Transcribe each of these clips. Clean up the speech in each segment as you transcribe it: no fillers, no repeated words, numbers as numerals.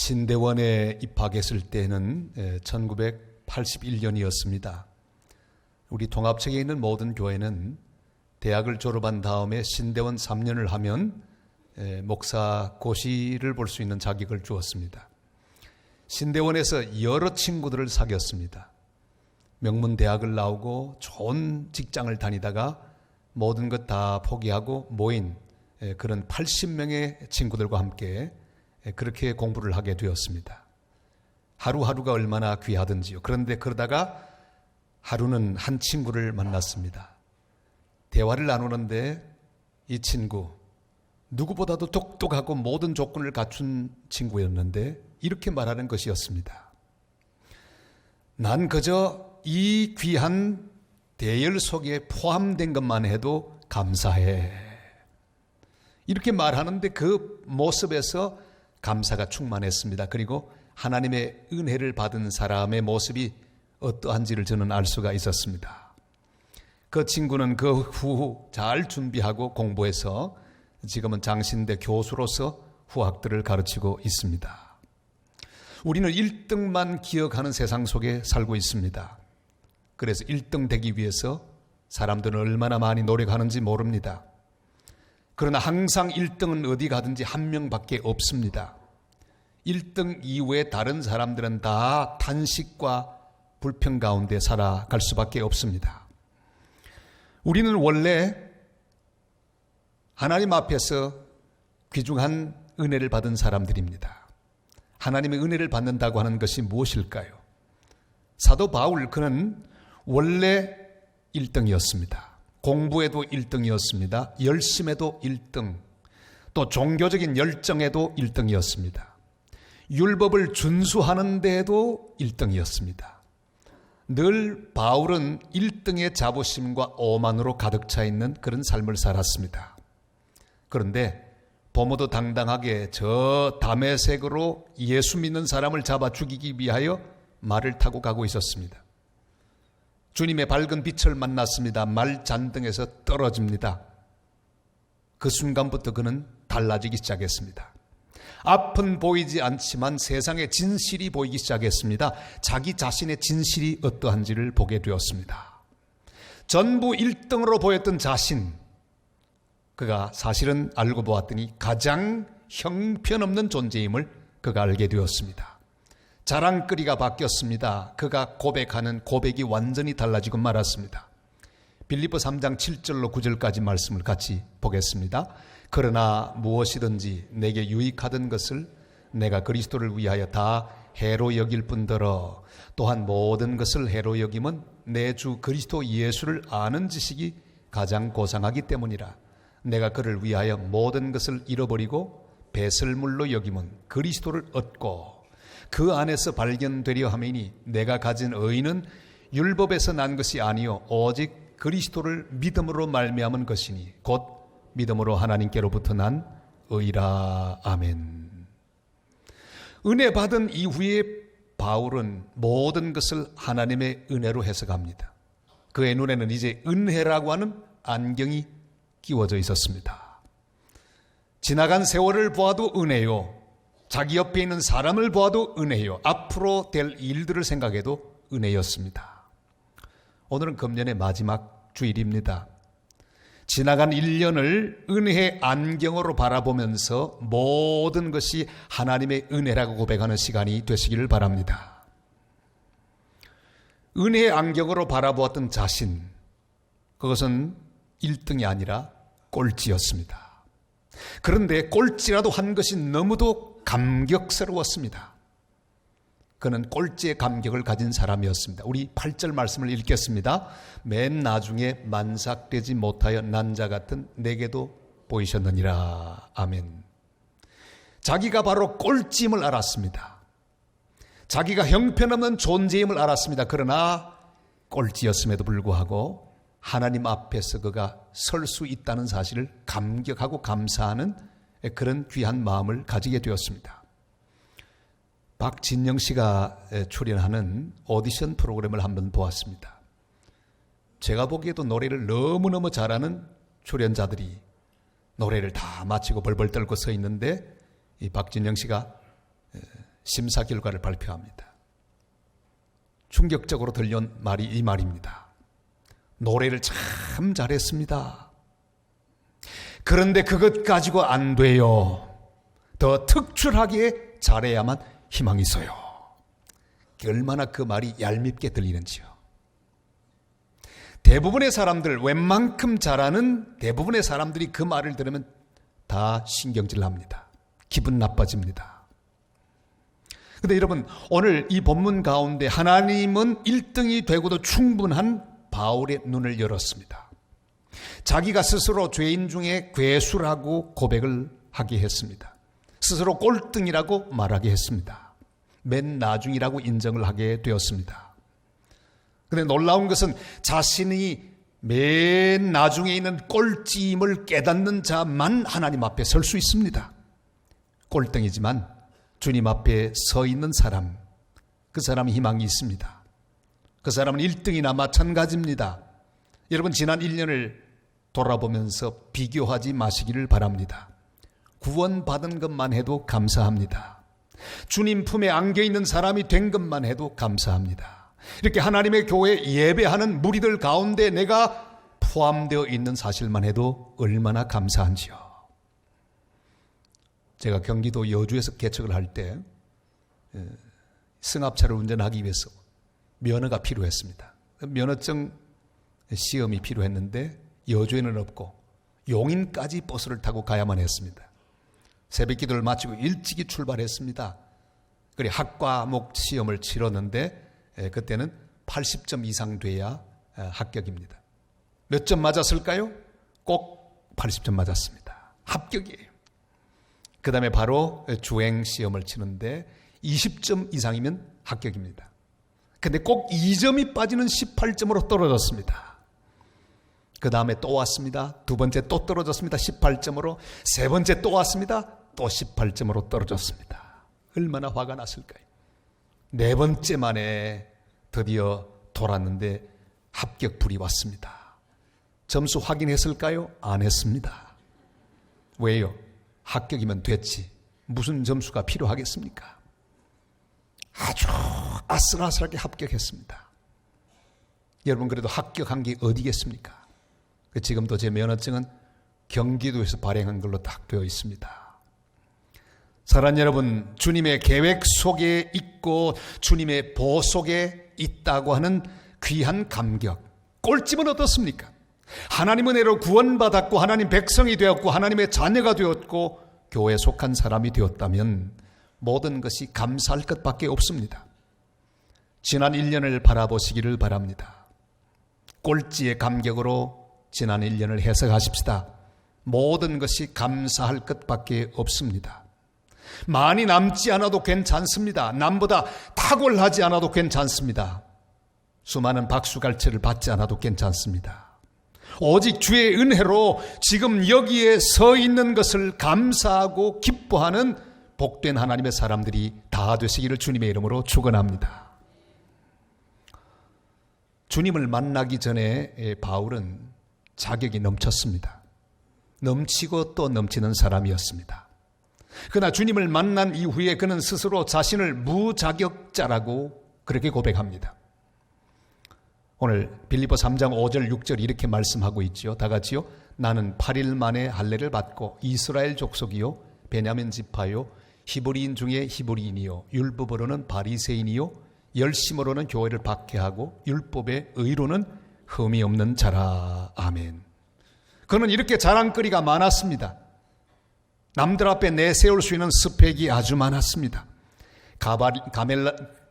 신대원에 입학했을 때는 1981년이었습니다. 우리 통합청에 있는 모든 교회는 대학을 졸업한 다음에 신대원 3년을 하면 목사 고시를 볼 수 있는 자격을 주었습니다. 신대원에서 여러 친구들을 사귀었습니다. 명문 대학을 나오고 좋은 직장을 다니다가 모든 것 다 포기하고 모인 그런 80명의 친구들과 함께 그렇게 공부를 하게 되었습니다. 하루하루가 얼마나 귀하든지요. 그런데 그러다가 하루는 한 친구를 만났습니다. 대화를 나누는데 이 친구, 누구보다도 똑똑하고 모든 조건을 갖춘 친구였는데 이렇게 말하는 것이었습니다. 난 그저 이 귀한 대열 속에 포함된 것만 해도 감사해. 이렇게 말하는데 그 모습에서 감사가 충만했습니다. 그리고 하나님의 은혜를 받은 사람의 모습이 어떠한지를 저는 알 수가 있었습니다. 그 친구는 그 후 잘 준비하고 공부해서 지금은 장신대 교수로서 후학들을 가르치고 있습니다. 우리는 1등만 기억하는 세상 속에 살고 있습니다. 그래서 1등 되기 위해서 사람들은 얼마나 많이 노력하는지 모릅니다. 그러나 항상 1등은 어디 가든지 한 명밖에 없습니다. 1등 이후에 다른 사람들은 다 탄식과 불평 가운데 살아갈 수밖에 없습니다. 우리는 원래 하나님 앞에서 귀중한 은혜를 받은 사람들입니다. 하나님의 은혜를 받는다고 하는 것이 무엇일까요? 사도 바울 그는 원래 1등이었습니다. 공부에도 1등이었습니다. 열심에도 1등, 또 종교적인 열정에도 1등이었습니다. 율법을 준수하는 데에도 1등이었습니다. 늘 바울은 1등의 자부심과 오만으로 가득 차 있는 그런 삶을 살았습니다. 그런데 보모도 당당하게 저 다메섹으로 예수 믿는 사람을 잡아 죽이기 위하여 말을 타고 가고 있었습니다. 주님의 밝은 빛을 만났습니다. 말 잔등에서 떨어집니다. 그 순간부터 그는 달라지기 시작했습니다. 앞은 보이지 않지만 세상의 진실이 보이기 시작했습니다. 자기 자신의 진실이 어떠한지를 보게 되었습니다. 전부 1등으로 보였던 자신, 그가 사실은 알고 보았더니 가장 형편없는 존재임을 그가 알게 되었습니다. 자랑거리가 바뀌었습니다. 그가 고백하는 고백이 완전히 달라지고 말았습니다. 빌립보 3장 7절로 9절까지 말씀을 같이 보겠습니다. 그러나 무엇이든지 내게 유익하던 것을 내가 그리스도를 위하여 다 해로 여길 뿐더러 또한 모든 것을 해로 여김은 내 주 그리스도 예수를 아는 지식이 가장 고상하기 때문이라. 내가 그를 위하여 모든 것을 잃어버리고 배설물로 여김은 그리스도를 얻고 그 안에서 발견되려 함이니 내가 가진 의는 율법에서 난 것이 아니요 오직 그리스도를 믿음으로 말미암은 것이니 곧 믿음으로 하나님께로부터 난 의라. 아멘. 은혜 받은 이후에 바울은 모든 것을 하나님의 은혜로 해석합니다. 그의 눈에는 이제 은혜라고 하는 안경이 끼워져 있었습니다. 지나간 세월을 보아도 은혜요, 자기 옆에 있는 사람을 보아도 은혜요, 앞으로 될 일들을 생각해도 은혜였습니다. 오늘은 금년의 마지막 주일입니다. 지나간 1년을 은혜의 안경으로 바라보면서 모든 것이 하나님의 은혜라고 고백하는 시간이 되시기를 바랍니다. 은혜의 안경으로 바라보았던 자신, 그것은 1등이 아니라 꼴찌였습니다. 그런데 꼴찌라도 한 것이 너무도 감격스러웠습니다. 그는 꼴찌의 감격을 가진 사람이었습니다. 우리 8절 말씀을 읽겠습니다. 맨 나중에 만삭되지 못하여 난 자 같은 내게도 보이셨느니라. 아멘. 자기가 바로 꼴찌임을 알았습니다. 자기가 형편없는 존재임을 알았습니다. 그러나 꼴찌였음에도 불구하고 하나님 앞에서 그가 설 수 있다는 사실을 감격하고 감사하는 그런 귀한 마음을 가지게 되었습니다. 박진영 씨가 출연하는 오디션 프로그램을 한번 보았습니다. 제가 보기에도 노래를 너무너무 잘하는 출연자들이 노래를 다 마치고 벌벌 떨고 서 있는데 이 박진영 씨가 심사 결과를 발표합니다. 충격적으로 들려온 말이 이 말입니다. 노래를 참 잘했습니다. 그런데 그것 가지고 안 돼요. 더 특출하게 잘해야만 희망이 있어요. 얼마나 그 말이 얄밉게 들리는지요. 대부분의 사람들, 웬만큼 잘하는 대부분의 사람들이 그 말을 들으면 다 신경질 납니다. 기분 나빠집니다. 그런데 여러분, 오늘 이 본문 가운데 하나님은 1등이 되고도 충분한 바울의 눈을 열었습니다. 자기가 스스로 죄인 중에 괴수라고 고백을 하게 했습니다. 스스로 꼴등이라고 말하게 했습니다. 맨 나중이라고 인정을 하게 되었습니다. 그런데 놀라운 것은 자신이 맨 나중에 있는 꼴찌임을 깨닫는 자만 하나님 앞에 설 수 있습니다. 꼴등이지만 주님 앞에 서 있는 사람, 그 사람은 희망이 있습니다. 그 사람은 1등이나 마찬가지입니다. 여러분, 지난 1년을 돌아보면서 비교하지 마시기를 바랍니다. 구원받은 것만 해도 감사합니다. 주님 품에 안겨 있는 사람이 된 것만 해도 감사합니다. 이렇게 하나님의 교회 예배하는 무리들 가운데 내가 포함되어 있는 사실만 해도 얼마나 감사한지요. 제가 경기도 여주에서 개척을 할 때 승합차를 운전하기 위해서 면허가 필요했습니다. 면허증 시험이 필요했는데 여주에는 없고 용인까지 버스를 타고 가야만 했습니다. 새벽 기도를 마치고 일찍이 출발했습니다. 그리고 학과목 시험을 치렀는데 그때는 80점 이상 돼야 합격입니다. 몇 점 맞았을까요? 꼭 80점 맞았습니다. 합격이에요. 그 다음에 바로 주행 시험을 치는데 20점 이상이면 합격입니다. 근데 꼭 2점이 빠지는 18점으로 떨어졌습니다. 그 다음에 또 왔습니다. 두 번째 또 떨어졌습니다. 18점으로. 세 번째 또 왔습니다. 또 18점으로 떨어졌습니다. 얼마나 화가 났을까요? 네 번째 만에 드디어 돌았는데 합격불이 왔습니다. 점수 확인했을까요? 안 했습니다. 왜요? 합격이면 됐지. 무슨 점수가 필요하겠습니까? 아주 아슬아슬하게 합격했습니다. 여러분, 그래도 합격한 게 어디겠습니까? 지금도 제 면허증은 경기도에서 발행한 걸로 딱 되어 있습니다. 사랑하는 여러분, 주님의 계획 속에 있고 주님의 보호 속에 있다고 하는 귀한 감격. 꼴찌면 어떻습니까? 하나님 은혜로 구원받았고 하나님 백성이 되었고 하나님의 자녀가 되었고 교회에 속한 사람이 되었다면 모든 것이 감사할 것밖에 없습니다. 지난 1년을 바라보시기를 바랍니다. 꼴찌의 감격으로 지난 1년을 해석하십시다. 모든 것이 감사할 것밖에 없습니다. 많이 남지 않아도 괜찮습니다. 남보다 탁월하지 않아도 괜찮습니다. 수많은 박수갈채를 받지 않아도 괜찮습니다. 오직 주의 은혜로 지금 여기에 서 있는 것을 감사하고 기뻐하는 복된 하나님의 사람들이 다 되시기를 주님의 이름으로 축원합니다. 주님을 만나기 전에 바울은 자격이 넘쳤습니다. 넘치고 또 넘치는 사람이었습니다. 그러나 주님을 만난 이후에 그는 스스로 자신을 무자격자라고 그렇게 고백합니다. 오늘 빌립보 3장 5절 6절 이렇게 말씀하고 있죠. 다 같이요. 나는 8일 만에 할례를 받고 이스라엘 족속이요 베냐민 지파요 히브리인 중에 히브리인이요 율법으로는 바리새인이요 열심으로는 교회를 박해하고 율법의 의로는 흠이 없는 자라. 아멘. 그는 이렇게 자랑거리가 많았습니다. 남들 앞에 내세울 수 있는 스펙이 아주 많았습니다.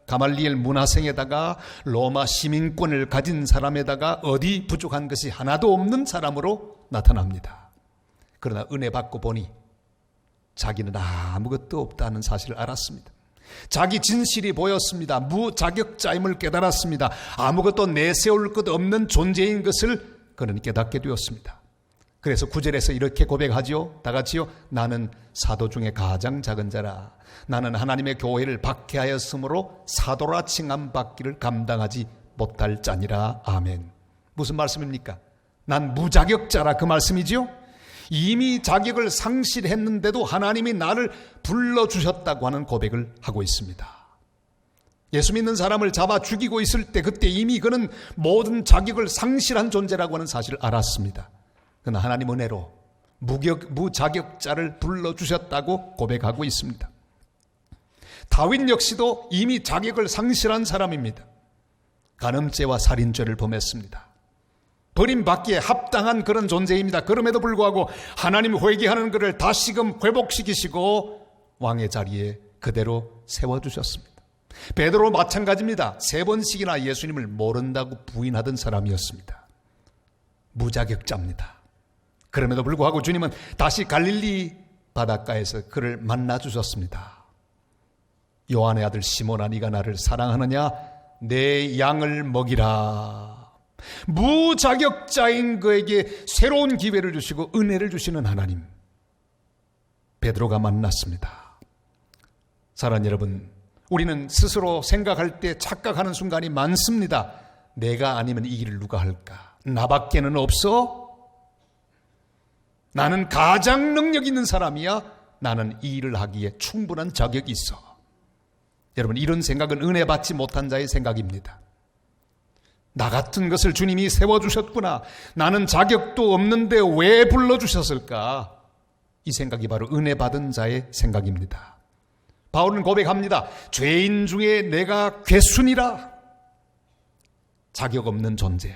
가말리엘 문화생에다가 로마 시민권을 가진 사람에다가 어디 부족한 것이 하나도 없는 사람으로 나타납니다. 그러나 은혜 받고 보니 자기는 아무것도 없다는 사실을 알았습니다. 자기 진실이 보였습니다. 무자격자임을 깨달았습니다. 아무것도 내세울 것 없는 존재인 것을 그는 깨닫게 되었습니다. 그래서 9절에서 이렇게 고백하죠. 다 같이요. 나는 사도 중에 가장 작은 자라. 나는 하나님의 교회를 박해하였으므로 사도라 칭함 받기를 감당하지 못할 자니라. 아멘. 무슨 말씀입니까? 난 무자격자라 그 말씀이죠. 이미 자격을 상실했는데도 하나님이 나를 불러주셨다고 하는 고백을 하고 있습니다. 예수 믿는 사람을 잡아 죽이고 있을 때 그때 이미 그는 모든 자격을 상실한 존재라고 하는 사실을 알았습니다. 그러나 하나님 은혜로 무자격자를 불러주셨다고 고백하고 있습니다. 다윗 역시도 이미 자격을 상실한 사람입니다. 간음죄와 살인죄를 범했습니다. 버림받기에 합당한 그런 존재입니다. 그럼에도 불구하고 하나님 회개하는 그를 다시금 회복시키시고 왕의 자리에 그대로 세워주셨습니다. 베드로 마찬가지입니다. 3번씩이나 예수님을 모른다고 부인하던 사람이었습니다. 무자격자입니다. 그럼에도 불구하고 주님은 다시 갈릴리 바닷가에서 그를 만나 주셨습니다. 요한의 아들 시몬아, 네가 나를 사랑하느냐? 내 양을 먹이라. 무자격자인 그에게 새로운 기회를 주시고 은혜를 주시는 하나님, 베드로가 만났습니다. 사랑하는 여러분, 우리는 스스로 생각할 때 착각하는 순간이 많습니다. 내가 아니면 이 일을 누가 할까? 나밖에는 없어? 나는 가장 능력 있는 사람이야? 나는 이 일을 하기에 충분한 자격이 있어. 여러분, 이런 생각은 은혜 받지 못한 자의 생각입니다. 나 같은 것을 주님이 세워주셨구나. 나는 자격도 없는데 왜 불러주셨을까? 이 생각이 바로 은혜 받은 자의 생각입니다. 바울은 고백합니다. 죄인 중에 내가 괴순이라. 자격 없는 존재,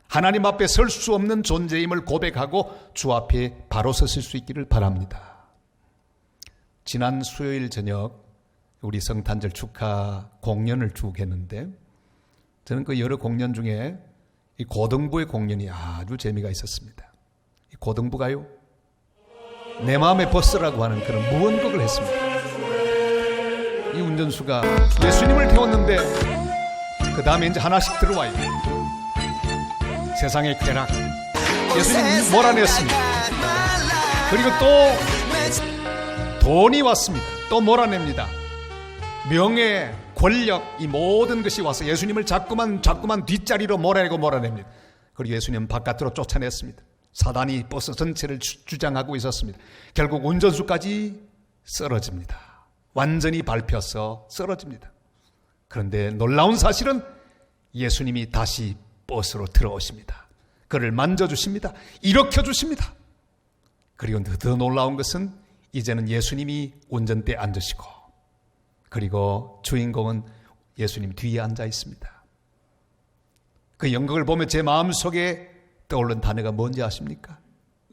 하나님 앞에 설 수 없는 존재임을 고백하고 주 앞에 바로 서실 수 있기를 바랍니다. 지난 수요일 저녁 우리 성탄절 축하 공연을 쭉 했는데 저는 그 여러 공연 중에 이 고등부의 공연이 아주 재미가 있었습니다. 이 고등부가요, 내 마음의 버스라고 하는 그런 무언곡을 했습니다. 이 운전수가 예수님을 태웠는데 그 다음에 이제 하나씩 들어와요. 세상의 쾌락, 예수님 몰아냈습니다. 그리고 또 돈이 왔습니다. 또 몰아냅니다. 명예, 권력, 이 모든 것이 와서 예수님을 자꾸만 뒷자리로 몰아냅니다. 그리고 예수님 바깥으로 쫓아냈습니다. 사단이 버스 전체를 주장하고 있었습니다. 결국 운전수까지 쓰러집니다. 완전히 밟혀서 쓰러집니다. 그런데 놀라운 사실은 예수님이 다시 버스로 들어오십니다. 그를 만져주십니다. 일으켜주십니다. 그리고 더 놀라운 것은 이제는 예수님이 운전대에 앉으시고, 그리고 주인공은 예수님 뒤에 앉아 있습니다. 그 영광을 보며 제 마음속에 떠오른 단어가 뭔지 아십니까?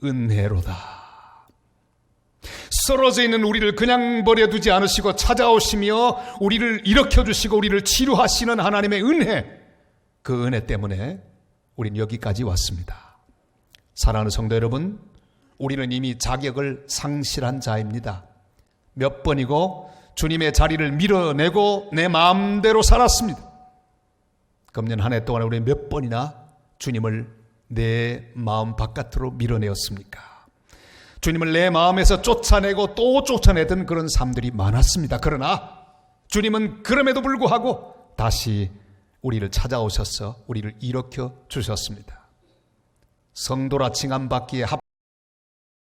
은혜로다. 쓰러져 있는 우리를 그냥 버려두지 않으시고 찾아오시며 우리를 일으켜주시고 우리를 치료하시는 하나님의 은혜, 그 은혜 때문에 우리는 여기까지 왔습니다. 사랑하는 성도 여러분, 우리는 이미 자격을 상실한 자입니다. 몇 번이고 주님의 자리를 밀어내고 내 마음대로 살았습니다. 금년 한 해 동안 우리 몇 번이나 주님을 내 마음 바깥으로 밀어내었습니까? 주님을 내 마음에서 쫓아내고 또 쫓아내던 그런 삶들이 많았습니다. 그러나 주님은 그럼에도 불구하고 다시 우리를 찾아오셔서 우리를 일으켜 주셨습니다. 성도라 칭함받기에